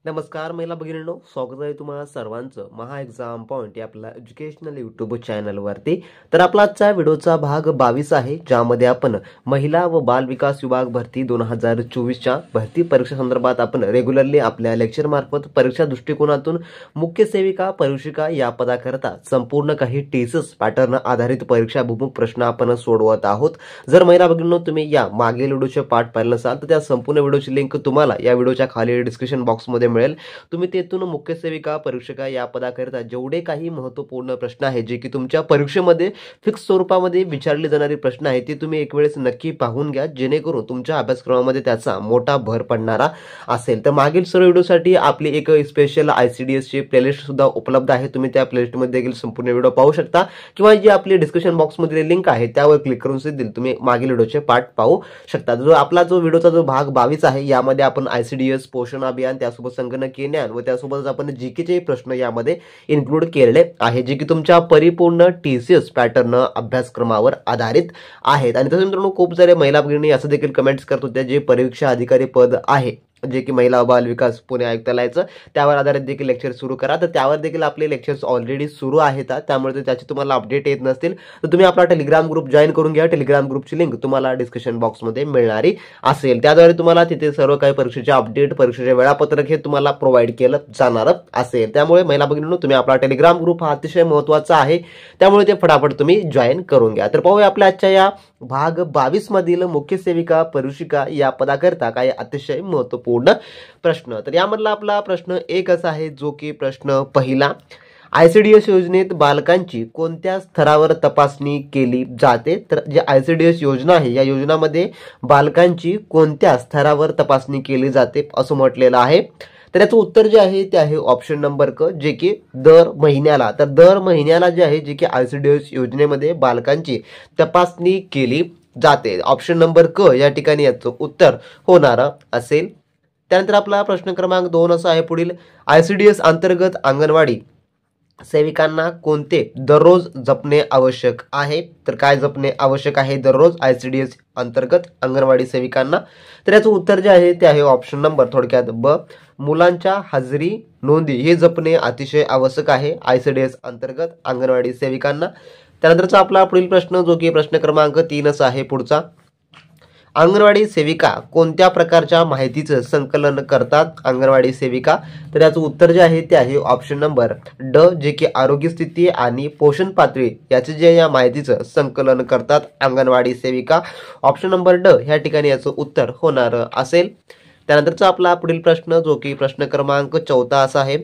नमस्कार महिला भगिनींनो, स्वागत आहे तुम्हाला सर्वांचं महा एक्झाम पॉइंट या आपल्या एज्युकेशनल यूट्यूब चॅनलवरती. तर आपला आजचा व्हिडिओचा भाग 22 आहे, ज्यामध्ये आपण महिला व बाल विकास विभाग भरती 2024च्या भरती परीक्षा संदर्भात आपण रेग्युलरली आपल्या लेक्चर मार्फत परीक्षा दृष्टिकोनातून मुख्य सेविका परीक्षिका या पदाकरता संपूर्ण काही टेसेस पॅटर्न आधारित परीक्षाभिमुख प्रश्न आपण सोडवत आहोत. जर महिला भगिनींनो तुम्ही या मागील व्हिडिओचे पाठ पाहिले नसाल तर त्या संपूर्ण व्हिडिओची लिंक तुम्हाला या व्हिडिओच्या खाली डिस्क्रिप्शन बॉक्समध्ये मिळेल. तुम्ही तेथून मुख्य सेविका परीक्षिका या पदाकरिता जेवढे काही महत्त्वपूर्ण प्रश्न आहेत जे की तुमच्या परीक्षेमध्ये फिक्स स्वरूपामध्ये विचारले जाणारे प्रश्न आहेत ते तुम्ही एक वेळेस नक्की पाहून घ्या, जेणेकरून तुमच्या अभ्यासक्रमामध्ये त्याचा मोठा भर पडणारा असेल. तर मागील सर्व व्हिडिओसाठी आपली एक स्पेशल ICDS ची प्लेलिस्ट सुद्धा उपलब्ध आहे. तुम्ही त्या प्लेलिस्टमध्ये देखील संपूर्ण व्हिडिओ पाहू शकता किंवा जी आपली डिस्क्रिप्शन बॉक्समध्ये लिंक आहे त्यावर क्लिक करून सुद्धा तुम्ही मागील व्हिडिओचे पाठ पाहू शकता. आपला जो व्हिडिओचा जो भाग 22 आहे यामध्ये आपण ICDS पोषण अभियान त्यासोबत संगणकीय ज्ञान व त्यासोबतच आपण जीकेचे प्रश्न यामध्ये इन्क्लूड केलेले आहे, जे की तुमच्या परिपूर्ण TCS पॅटर्न अभ्यासक्रमावर आधारित आहेत. आणि तसंच मित्रांनो, खूप सारे महिला भगिनी असं देखील कमेंट्स करत होत्या जे परीक्षा अधिकारी पद आहे जे की महिला बाल विकास पुणे आयुक्तालयाचं त्यावर आधारित देखील लेक्चर सुरू करा. तर त्यावर देखील आपले लेक्चर्स ऑलरेडी सुरू आहेत, त्यामुळे त्याची तुम्हाला अपडेट येत नसतील तर तुम्ही आपला टेलिग्राम ग्रुप जॉईन करून घ्या. टेलिग्राम ग्रुपची लिंक तुम्हाला डिस्क्रिप्शन बॉक्समध्ये मिळणारी असेल. त्याद्वारे तुम्हाला तिथे सर्व काही परीक्षेचे अपडेट परीक्षेचे वेळापत्रक हे तुम्हाला प्रोव्हाइड केलं जाणार असेल. त्यामुळे महिला भगिनींनो, तुम्ही आपला टेलिग्राम ग्रुप हा अतिशय महत्त्वाचा आहे, त्यामुळे ते फटाफट तुम्ही जॉईन करून घ्या. तर पाहूया आपल्या आजच्या या भाग 22 मधील मुख्य सेविका परीक्षिका या पदाकरता काही अतिशय महत्त्वपूर्ण प्रश्न. तर यामधला आपला प्रश्न एक असा आहे, जो की प्रश्न पहिला, ICDS योजनेत बालकांची कोणत्या स्तरावर तपासणी केली जाते? तर जे ICDS योजना आहे या योजनामध्ये बालकांची कोणत्या स्तरावर तपासणी केली जाते असं म्हटलेलं आहे. तर याचं उत्तर जे आहे ते आहे ऑप्शन नंबर क, जे की दर महिन्याला. तर दर महिन्याला जे आहे जे की ICDS योजनेमध्ये बालकांची तपासणी केली जाते. ऑप्शन नंबर क या ठिकाणी याचं उत्तर होणार असेल. त्यानंतर आपला प्रश्न क्रमांक 2 असा आहे पुढील, ICDS अंतर्गत अंगणवाडी सेविकांना कोणते दररोज जपणे आवश्यक आहे? तर काय जपणे आवश्यक आहे दररोज ICDS अंतर्गत अंगणवाडी सेविकांना? तर याचं उत्तर जे आहे ते आहे ऑप्शन नंबर थोडक्यात ब, मुलांच्या हजेरी नोंदी हे जपणे अतिशय आवश्यक आहे ICDS अंतर्गत अंगणवाडी सेविकांना. त्यानंतरचा आपला पुढील प्रश्न जो की प्रश्न क्रमांक 3 असा आहे पुढचा, अंगणवाडी सेविका कोणत्या प्रकारच्या माहितीचं संकलन करतात? अंगणवाडी सेविका. तर याचं उत्तर जे आहे ते आहे ऑप्शन नंबर ड, जे की आरोग्य स्थिती आणि पोषण पातळी याचे जे या माहितीचं संकलन करतात अंगणवाडी सेविका. ऑप्शन नंबर ड ह्या ठिकाणी याचं उत्तर होणार असेल. त्यानंतरचा आपला पुढील प्रश्न जो की प्रश्न क्रमांक 14 असा आहे,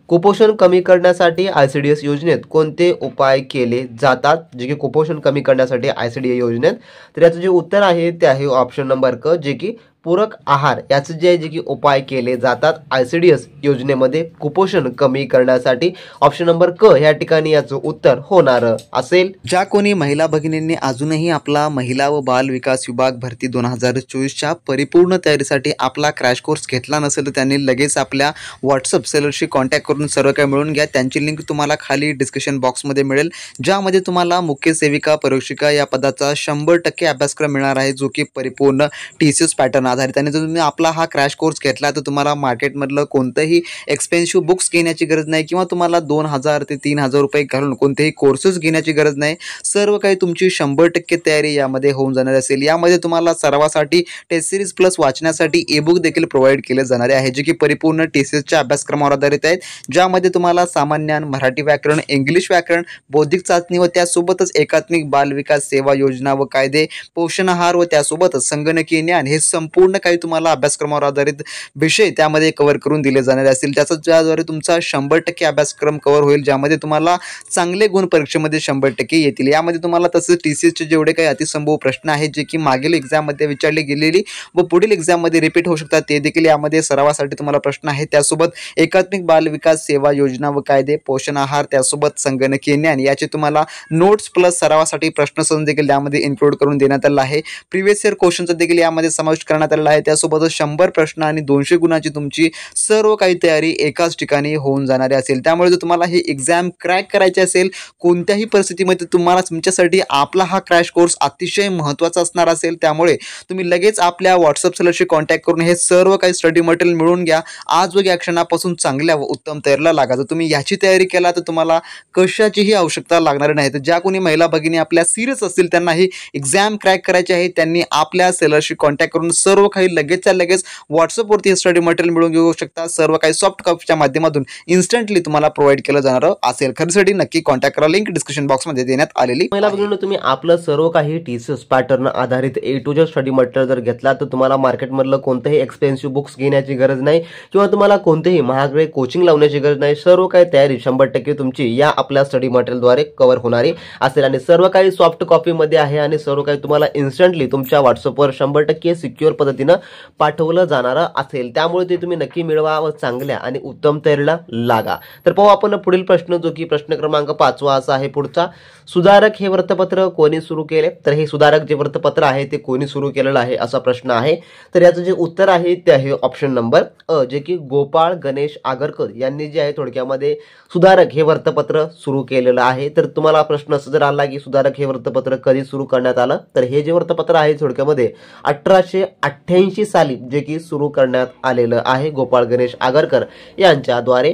कुपोषण कमी करण्यासाठी ICDS योजनेत कोणते उपाय केले जातात? जे की कुपोषण कमी करण्यासाठी ICDS योजनेत. तर याचं जे उत्तर आहे ते आहे ऑप्शन नंबर क, जे की पूरक आहार याचे जे की उपाय केले जातात ICDS योजनेमध्ये कुपोषण कमी करण्यासाठी. ऑप्शन नंबर क या ठिकाणी याचं उत्तर होणार असेल. ज्या कोणी महिला भगिनींनी अजूनही आपला महिला व बाल विकास विभाग भरती 2024च्या परिपूर्ण तयारीसाठी आपला क्रॅश कोर्स घेतला नसेल तर त्यांनी लगेच आपल्या व्हॉट्सअप सेलरशी कॉन्टॅक्ट करून सर्व काही मिळून घ्या. त्यांची लिंक तुम्हाला खाली डिस्क्रिप्शन बॉक्समध्ये मिळेल, ज्यामध्ये तुम्हाला मुख्य सेविका परीक्षिका या पदाचा 100% अभ्यासक्रम मिळणार आहे, जो की परिपूर्ण TCS पॅटर्न आधारित. आणि जर तुम्ही आपला हा क्रॅश कोर्स घेतला तर तुम्हाला मार्केटमधलं कोणतंही एक्सपेन्सिव्ह बुक्स घेण्याची गरज नाही किंवा तुम्हाला 2000 ते 3000 रुपये घालून कोणतेही कोर्सेस घेण्याची गरज नाही. सर्व काही तुमची 100% तयारी यामध्ये होऊन जाणार असेल. यामध्ये तुम्हाला सर्वासाठी टेस्ट सिरीज प्लस वाचण्यासाठी e-बुक देखील प्रोव्हाइड केले जाणारे आहे, जे की परिपूर्ण TCSच्या अभ्यासक्रमावर आधारित आहेत, ज्यामध्ये तुम्हाला सामान्य ज्ञान, मराठी व्याकरण, इंग्लिश व्याकरण, बौद्धिक चाचणी व त्यासोबतच एकात्मिक बाल विकास सेवा योजना व कायदे, पोषण आहार व त्यासोबतच संगणकीय ज्ञान हे संपूर्ण काही तुम्हाला अभ्यासक्रमावर आधारित विषय त्यामध्ये कव्हर करून दिले जाणारे असतील. ज्याद्वारे तुमचा 100% अभ्यासक्रम कव्हर होईल, ज्यामध्ये तुम्हाला चांगले गुण परीक्षेमध्ये 100% येतील. यामध्ये तुम्हाला तसंच TCSचे जेवढे काही अतिसंभव प्रश्न आहेत जे की मागील एक्झाममध्ये विचारले गेलेली व पुढील एक्झाममध्ये रिपीट होऊ शकतात ते देखील यामध्ये सरावासाठी तुम्हाला प्रश्न आहेत. त्यासोबत एकात्मिक बाल विकास सेवा योजना व कायदे, पोषण आहार, त्यासोबत संगणकीय ज्ञान याचे तुम्हाला नोट्स प्लस सरावासाठी प्रश्नसंच देखील यामध्ये इन्क्लूड करून देण्यात आला आहे. प्रिव्हियस इयर क्वेश्चनचा देखील यामध्ये समावेश करण्यात करण्यात आहे. त्यासोबतच 100 प्रश्न आणि 200 गुणाची तुमची सर्व काही तयारी एकाच ठिकाणी होऊन जाणारी असेल. त्यामुळे जर तुम्हाला ही एक्झाम क्रॅक करायची असेल, कोणत्याही परिस्थितीमध्ये तुम्हाला तुमच्यासाठी आपला हा क्रॅश कोर्स अतिशय महत्त्वाचा असणार असेल. त्यामुळे तुम्ही लगेच आपल्या व्हॉट्सअप सेलरशी कॉन्टॅक्ट करून हे सर्व काही स्टडी मटेरियल मिळवून घ्या. आज या क्षणापासून चांगल्या व उत्तम तयारीला लागा. जर तुम्ही याची तयारी केला तर तुम्हाला कशाचीही आवश्यकता लागणार नाही. तर ज्या कोणी महिला भगिनी आपल्या सिरियस असतील, त्यांना ही एक्झाम क्रॅक करायची आहे, त्यांनी आपल्या सेलरशी कॉन्टॅक्ट करून सर्व काही लगेचच्या लगेच व्हॉट्सअपवरती हे स्टडी मटेरियल मिळवून घेऊ शकता. सर्व काही सॉफ्ट कॉपीच्या माध्यमातून इन्स्टंटली तुम्हाला प्रोव्हाइड केलं जाणार असेल. खरेदीसाठी नक्की कॉन्टॅक्ट करा. लिंक डिस्क्रिप्शन बॉक्समध्ये देण्यात आलेली. महिला भगिनींनो, तुम्ही आपलं सर्व काही टीसीएस पॅटर्न आधारित A to Z study material जर घेतला तर तुम्हाला मार्केटमधलं कोणतेही एक्सपेन्सिव्ह बुक्स घेण्याची गरज नाही किंवा तुम्हाला कोणतेही महागडे कोचिंग लावण्याची गरज नाही. सर्व काही तयारी 100% तुमची या आपल्या स्टडी मटेरियलद्वारे कव्हर होणारी असेल आणि सर्व काही सॉफ्ट कॉपीमध्ये आहे आणि सर्व काही तुम्हाला इन्स्टंटली तुमच्या व्हॉट्सअपवर 100% सिक्युअर पद्धतीनं पाठवलं जाणार असेल. त्यामुळे ते तुम्ही नक्की मिळवा व चांगल्या आणि उत्तम तयारीला लागा. तर पाहू आपण पुढील प्रश्न, जो की प्रश्न क्रमांक 5 असा आहे पुढचा. सुधारक हे वृत्तपत्र कोणी सुरू केले? तर हे सुधारक जे वृत्तपत्र आहे ते कोणी सुरू केलेलं आहे असा प्रश्न आहे. तर याचं जे उत्तर आहे ते आहे ऑप्शन नंबर अ, जे की गोपाळ गणेश आगरकर यांनी जे आहे थोडक्यामध्ये सुधारक हे वृत्तपत्र सुरू केलेलं आहे. तर तुम्हाला प्रश्न असं जर आला की सुधारक हे वृत्तपत्र कधी सुरू करण्यात आलं, तर हे जे वृत्तपत्र आहे थोडक्यामध्ये 1888 साली जे की सुरू करण्यात आलेलं आहे गोपाळ गणेश आगरकर यांच्याद्वारे.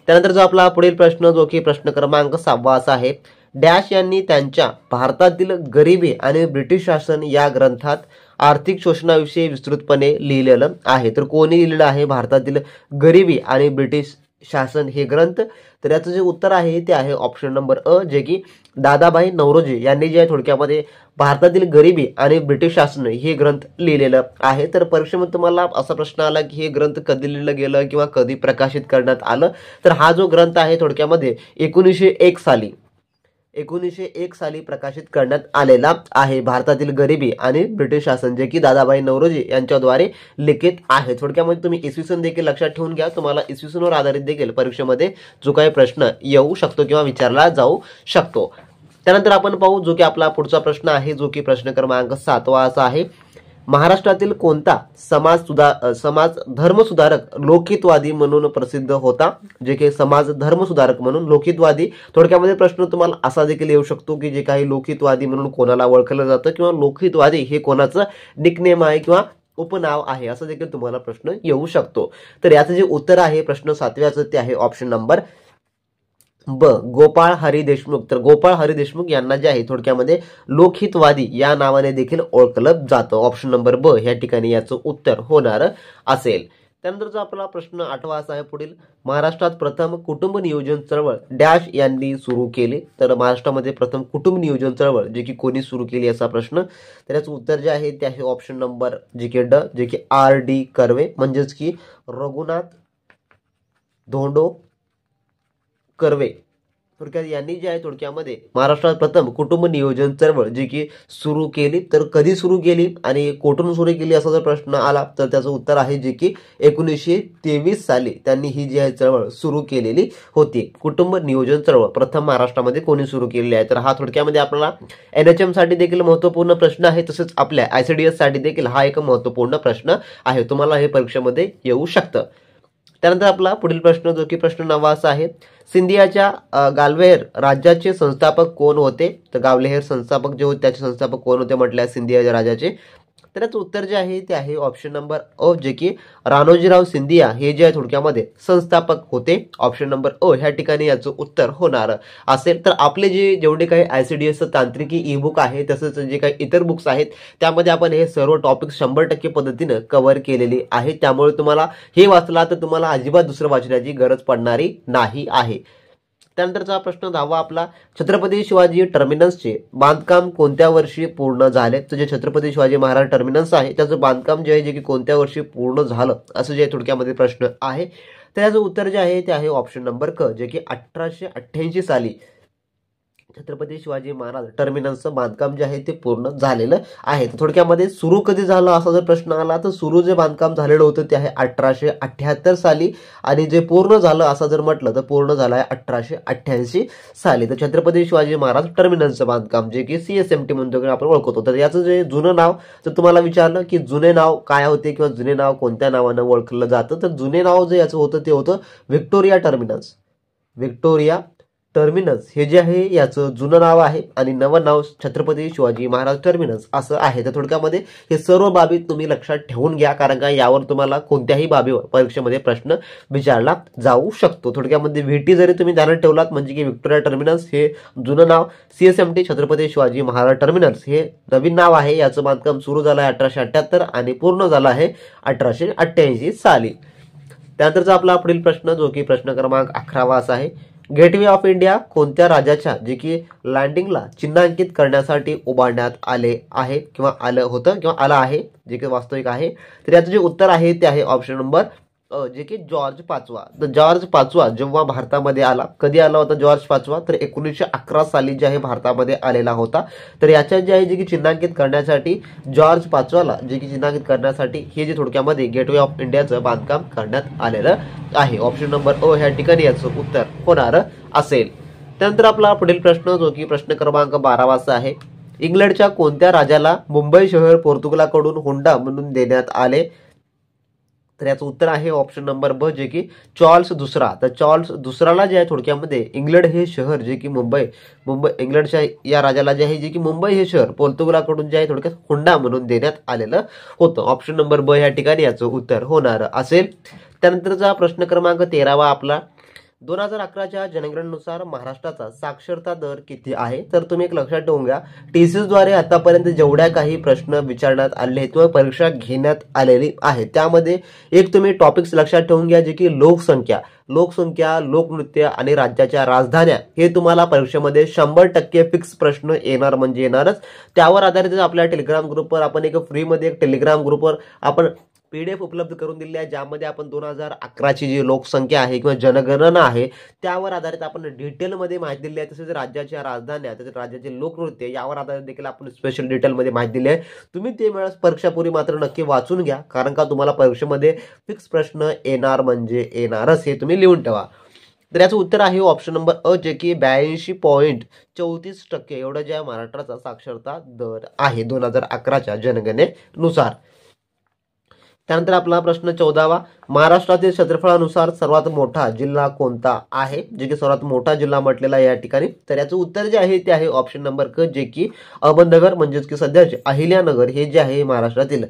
त्यानंतर जो आपला पुढील प्रश्न, जो की प्रश्न क्रमांक 6 असा आहे. डॅश यांनी त्यांच्या भारतातील गरिबी आणि ब्रिटिश शासन या ग्रंथात आर्थिक शोषणाविषयी विस्तृतपणे लिहिलेलं आहे. तर कोणी लिहिलेलं आहे भारतातील गरिबी आणि ब्रिटिश शासन हे ग्रंथ? तर याचं जे उत्तर आहे ते आहे ऑप्शन नंबर अ, जे की दादाभाई नौरोजी यांनी जे आहे थोडक्यामध्ये भारतातील गरिबी आणि ब्रिटिश शासन हे ग्रंथ लिहिलेलं आहे. तर परीक्षेमध्ये तुम्हाला असा प्रश्न आला की हे ग्रंथ कधी लिहिलं गेलं किंवा कधी प्रकाशित करण्यात आलं, तर हा जो ग्रंथ आहे थोडक्यामध्ये 1901 साली प्रकाशित करण्यात आलेला आहे. भारतातील गरिबी आणि ब्रिटिश शासन, जे की दादाभाई नौरोजी यांच्याद्वारे लिखित आहे. थोडक्यामध्ये तुम्ही इसवी सन देखील लक्षात ठेवून घ्या. तुम्हाला इसवी सनवर आधारित देखील परीक्षेमध्ये जो काही प्रश्न येऊ शकतो किंवा विचारला जाऊ शकतो. त्यानंतर आपण पाहू जो की आपला पुढचा प्रश्न आहे, जो की प्रश्न क्रमांक 7 असा आहे. महाराष्ट्रातील कोणता समाज धर्मसुधारक लोकहितवादी म्हणून प्रसिद्ध होता? जे की समाज धर्मसुधारक म्हणून लोकहितवादी. थोडक्यामध्ये प्रश्न तुम्हाला असा देखील येऊ शकतो की जे काही लोकहितवादी म्हणून कोणाला ओळखलं जातं किंवा लोकहितवादी हे कोणाचं निकनेम आहे किंवा उपनाव आहे, असं देखील तुम्हाला प्रश्न येऊ शकतो. तर याचं जे उत्तर आहे प्रश्न 7व्याचं ते आहे ऑप्शन नंबर ब, गोपाळ हरी देशमुख. तर गोपाळ हरी देशमुख यांना जे आहे थोडक्यामध्ये लोकहितवादी या नावाने देखील ओळखलं जातं. ऑप्शन नंबर ब या ठिकाणी याचं उत्तर होणार असेल. त्यानंतरचा आपला प्रश्न 8वा असा आहे पुढील. महाराष्ट्रात प्रथम कुटुंब नियोजन चळवळ डॅश यांनी सुरू केली? तर महाराष्ट्रामध्ये प्रथम कुटुंब नियोजन चळवळ जे की कोणी सुरू केली असा प्रश्न. तर याचं उत्तर जे आहे ते आहे ऑप्शन नंबर जे की ड, जे की R.D. कर्वे, म्हणजेच की रघुनाथ धोंडो कर्वे थोडक्यात यांनी जे आहे थोडक्यामध्ये महाराष्ट्रात प्रथम कुटुंब नियोजन चळवळ जी की सुरू केली. तर कधी सुरू केली आणि कोठून सुरू केली असा जर प्रश्न आला तर त्याचं उत्तर आहे जे की 1923 साली त्यांनी ही जी आहे चळवळ सुरू केलेली होती. कुटुंब नियोजन चळवळ प्रथम महाराष्ट्रामध्ये कोणी सुरू केलेली आहे? तर हा थोडक्यामध्ये आपल्याला NHM साठी देखील महत्त्वपूर्ण प्रश्न आहे, तसेच आपल्या ICDS साठी देखील हा एक महत्त्वपूर्ण प्रश्न आहे. तुम्हाला हे परीक्षेमध्ये येऊ शकतं. त्यानंतर आपला पुढील प्रश्न, जो की प्रश्न 9 असा आहे. सिंधियाच्या गावलेहेर राज्याचे संस्थापक कोण होते? तर गावलेहेर संस्थापक जे होते त्याचे संस्थापक कोण होते म्हटल्या सिंधियाच्या राजाचे? तर याचं उत्तर जे आहे ते आहे ऑप्शन नंबर अ, जे की राणोजीराव सिंधिया हे जे आहे थोडक्यामध्ये संस्थापक होते. ऑप्शन नंबर अ ह्या ठिकाणी याचं उत्तर होणार असेल. तर आपले जेवढे काही ICDS तांत्रिकी ई बुक आहे तसंच जे काही इतर बुक्स आहेत त्यामध्ये आपण हे सर्व टॉपिक 100% पद्धतीनं कव्हर केलेली आहे. त्यामुळे तुम्हाला हे वाचला तर तुम्हाला अजिबात दुसरं वाचण्याची गरज पडणारी नाही आहे. त्यानंतरचा प्रश्न 10वा आपला. छत्रपती शिवाजी टर्मिनसचे बांधकाम कोणत्या वर्षी पूर्ण झाले? तर जे छत्रपती शिवाजी महाराज टर्मिनस आहे त्याचं बांधकाम जे आहे जे की कोणत्या वर्षी पूर्ण झालं असं जे थोडक्यामध्ये प्रश्न आहे. तर याचं उत्तर जे आहे ते आहे ऑप्शन नंबर क, जे की 1888 साली छत्रपती शिवाजी महाराज टर्मिनसचं बांधकाम जे आहे ते पूर्ण झालेलं आहे. तर थोडक्यामध्ये सुरू कधी झालं असा जर प्रश्न आला तर सुरू जे बांधकाम झालेलं होतं ते आहे 1878 साली आणि जे पूर्ण झालं असं जर म्हटलं तर पूर्ण झालं आहे 1888 साली. तर छत्रपती शिवाजी महाराज टर्मिनसचं बांधकाम जे की CSMT म्हणून आपण ओळखतो. तर याचं जे जुनं नाव जर तुम्हाला विचारलं की जुने नाव काय होते किंवा जुने नाव कोणत्या नावानं ओळखलं जातं तर जुने नाव जे याचं होतं ते होतं व्हिक्टोरिया टर्मिनस. व्हिक्टोरिया टर्मिनस हे जे आहे याचं जुनं नाव आहे आणि नवं नाव छत्रपती शिवाजी महाराज टर्मिनस असं आहे. तर थोडक्यामध्ये हे सर्व बाबी तुम्ही लक्षात ठेवून घ्या कारण का यावर तुम्हाला कोणत्याही बाबीवर परीक्षेमध्ये प्रश्न विचारला जाऊ शकतो. थोडक्यामध्ये VT जरी तुम्ही ध्यानात ठेवलात म्हणजे की व्हिक्टोरिया टर्मिनस हे जुनं नाव, CSMT छत्रपती शिवाजी महाराज टर्मिनस हे नवीन नाव आहे. याचं बांधकाम सुरू झालं आहे 1878 आणि पूर्ण झालं आहे 1888 साली. त्यानंतरचा आपला पुढील प्रश्न जो की प्रश्न क्रमांक 11 असा आहे. गेटवे ऑफ इंडिया कोणत्या राज्याच्या जे की लँडिंगला चिन्हांकित करण्यासाठी उभारण्यात आले आहे किंवा आलं होतं किंवा आलं आहे जे की वास्तविक आहे. तर याचं जे उत्तर आहे ते आहे ऑप्शन नंबर जे की जॉर्ज पाचवा. तर जॉर्ज पाचवा जेव्हा भारतामध्ये आला, कधी आला होता जॉर्ज पाचवा तर 1911 साली जे आहे भारतामध्ये आलेला होता. तर याच्यात जे आहे जे की चिन्हांकित करण्यासाठी जॉर्ज पाचवाला जे की चिन्हांकित करण्यासाठी हे जे थोडक्यामध्ये गेटवे ऑफ इंडियाचं बांधकाम करण्यात आलेलं आहे. ऑप्शन नंबर ह्या ठिकाणी याचं उत्तर होणार असेल. त्यानंतर आपला पुढील प्रश्न जो की प्रश्न क्रमांक 12 असा आहे. इंग्लंडच्या कोणत्या राजाला मुंबई शहर पोर्तुगालकडून हुंडा म्हणून देण्यात आले. तर याचं उत्तर आहे ऑप्शन नंबर ब जे की चार्ल्स दुसरा. तर चार्ल्स दुसराला जे आहे थोडक्यामध्ये इंग्लंड हे शहर जे की मुंबई इंग्लंडच्या या राजाला जे आहे जे की मुंबई हे शहर पोर्तुगालकडून जे आहे थोडक्यात हुंडा म्हणून देण्यात आलेलं होतं. ऑप्शन नंबर ब या ठिकाणी याचं उत्तर होणार असेल. त्यानंतरचा प्रश्न क्रमांक 13 आपला. 2011च्या जनगणनेनुसार महाराष्ट्राचा साक्षरता दर किती आहे. तर तुम्ही एक लक्षात ठेवून घ्या TCS द्वारे आतापर्यंत जेवढ्या काही प्रश्न विचारण्यात आले किंवा परीक्षा घेण्यात आलेली आहे त्यामध्ये एक तुम्ही टॉपिक्स लक्षात ठेवून घ्या जे की लोकसंख्या, लोकनृत्य आणि राज्याच्या राजधान्या हे तुम्हाला परीक्षेमध्ये 100% फिक्स प्रश्न येणार म्हणजे येणारच. त्यावर आधारित आपल्या टेलिग्राम ग्रुपवर आपण एक फ्रीमध्ये एक टेलिग्राम ग्रुपवर आपण PDF उपलब्ध करून दिली आहे ज्यामध्ये आपण 2011ची जी लोकसंख्या आहे किंवा जनगणना आहे त्यावर आधारित आपण डिटेलमध्ये माहिती दिली आहे. तसेच राज्याच्या राजधान्या, तसेच राज्याचे लोकनृत्य यावर आधारित देखील आपण स्पेशल डिटेलमध्ये माहिती दिली आहे. तुम्ही ते वेळेस परीक्षापूर्वी मात्र नक्की वाचून घ्या कारण का तुम्हाला परीक्षेमध्ये फिक्स प्रश्न येणार म्हणजे येणारच हे तुम्ही लिहून ठेवा. तर याचं उत्तर आहे ऑप्शन नंबर जे की 82.34% एवढं जे महाराष्ट्राचा साक्षरता दर आहे 2011च्या जनगणनेनुसार. त्यानंतर आपला प्रश्न 14वा. महाराष्ट्रातील क्षेत्रफळानुसार सर्वात मोठा जिल्हा कोणता आहे. जे की सर्वात मोठा जिल्हा म्हटलेला आहे या ठिकाणी. तर याचं उत्तर जे आहे ते आहे ऑप्शन नंबर क जे की अहमदनगर म्हणजेच की सध्याचे अहिल्यानगर हे जे आहे महाराष्ट्रातील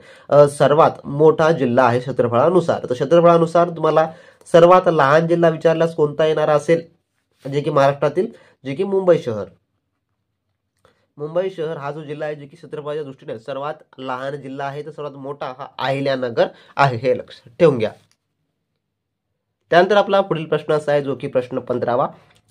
सर्वात मोठा जिल्हा आहे क्षेत्रफळानुसार. तर क्षेत्रफळानुसार तुम्हाला सर्वात लहान जिल्हा विचारल्यास कोणता येणार असेल जे की महाराष्ट्रातील जे की मुंबई शहर हा जो जिल्हा आहे जे की क्षेत्रफळाच्या दृष्टीने सर्वात लहान जिल्हा आहे तर सर्वात मोठा हा अहिल्यानगर आहे हे लक्षात ठेवून घ्या. त्यानंतर आपला पुढील प्रश्न असा आहे जो की प्रश्न 15वा.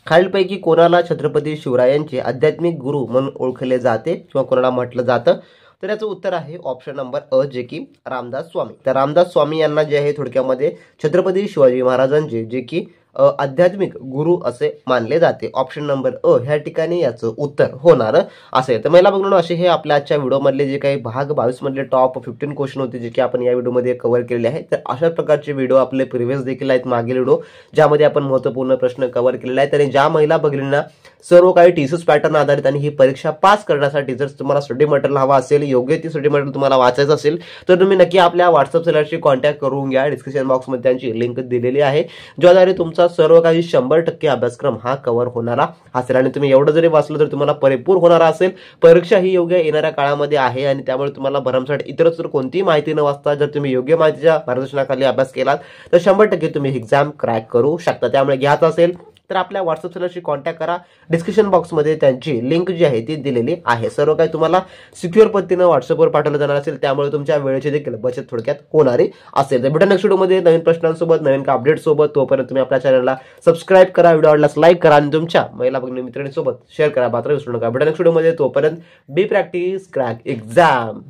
खालीलपैकी कोणाला छत्रपती शिवरायांचे आध्यात्मिक गुरु म्हणून ओळखले जाते किंवा कोणाला म्हटलं जातं. तर याचं उत्तर आहे ऑप्शन नंबर जे की रामदास स्वामी. तर रामदास स्वामी यांना जे आहे थोडक्यामध्ये छत्रपती शिवाजी महाराजांचे जे की आध्यात्मिक गुरु असे मानले जाते. ऑप्शन नंबर ह्या ठिकाणी याचं उत्तर होणार असेल. तर महिला बघून असे हे आपल्या आजच्या व्हिडिओमधले जे काही भाग 22 मधले टॉप 15 क्वेश्चन होते जे की आपण या व्हिडिओमध्ये कव्हर केलेले आहेत. तर अशा प्रकारचे व्हिडिओ आपले प्रिव्हियस देखील आहेत मागील व्हिडिओ ज्यामध्ये आपण महत्त्वपूर्ण प्रश्न कव्हर केलेले आहेत. आणि ज्या महिला भगिनींना सर्व काही TCS पॅटर्न आधारित आणि ही परीक्षा पास करण्यासाठी जर तुम्हाला स्टडी मटेरियल हवा असेल, योग्य ती स्टडी मटेरियल तुम्हाला वाचायचं असेल तर तुम्ही नक्की आपल्या व्हॉट्सअप सेलरशी कॉन्टॅक्ट करून घ्या. डिस्क्रिप्शन बॉक्समध्ये त्यांची लिंक दिलेली आहे ज्याद्वारे तुमचा सर्व काही 100% अभ्यासक्रम हा कव्हर होणारा असेल. आणि तुम्ही एवढं जरी वाचलं तर तुम्हाला परिपूर्ण होणारा असेल. परीक्षा ही योग्य येणाऱ्या काळामध्ये आहे आणि त्यामुळे तुम्हाला भरमसाठ इतरत्र कोणतीही माहिती न वाचता जर तुम्ही योग्य माहितीच्या मार्गदर्शनाखाली अभ्यास केलात तर 100% तुम्ही एक्झाम क्रॅक करू शकता. त्यामुळे घ्यायचं असेल तर आपल्या व्हॉट्सअप सेलरशी कॉन्टॅक्ट करा. डिस्क्रिप्शन बॉक्समध्ये त्यांची लिंक जी आहे ती दिलेली आहे. सर्व काही तुम्हाला सिक्युअर पद्धतीने व्हॉट्सअपवर पाठवलं जाणार असेल त्यामुळे तुमच्या वेळेची देखील बचत थोडक्यात होणारी असेल. तर भेटूया नेक्स्ट व्हिडिओमध्ये नवीन प्रश्नांसोबत, नवीन अपडेट सोबत. तोपर्यंत तुम्ही आपल्या चॅनलला सबस्क्राईब करा, व्हिडिओ आवडल्यास लाईक करा आणि तुमच्या महिला भगिनी मित्रांसोबत शेअर करा. मात्र विसरू नका. भेटूया नेक्स्ट व्हिडिओमध्ये. तोपर्यंत बी प्रॅक्टिस क्रॅक एक्झाम.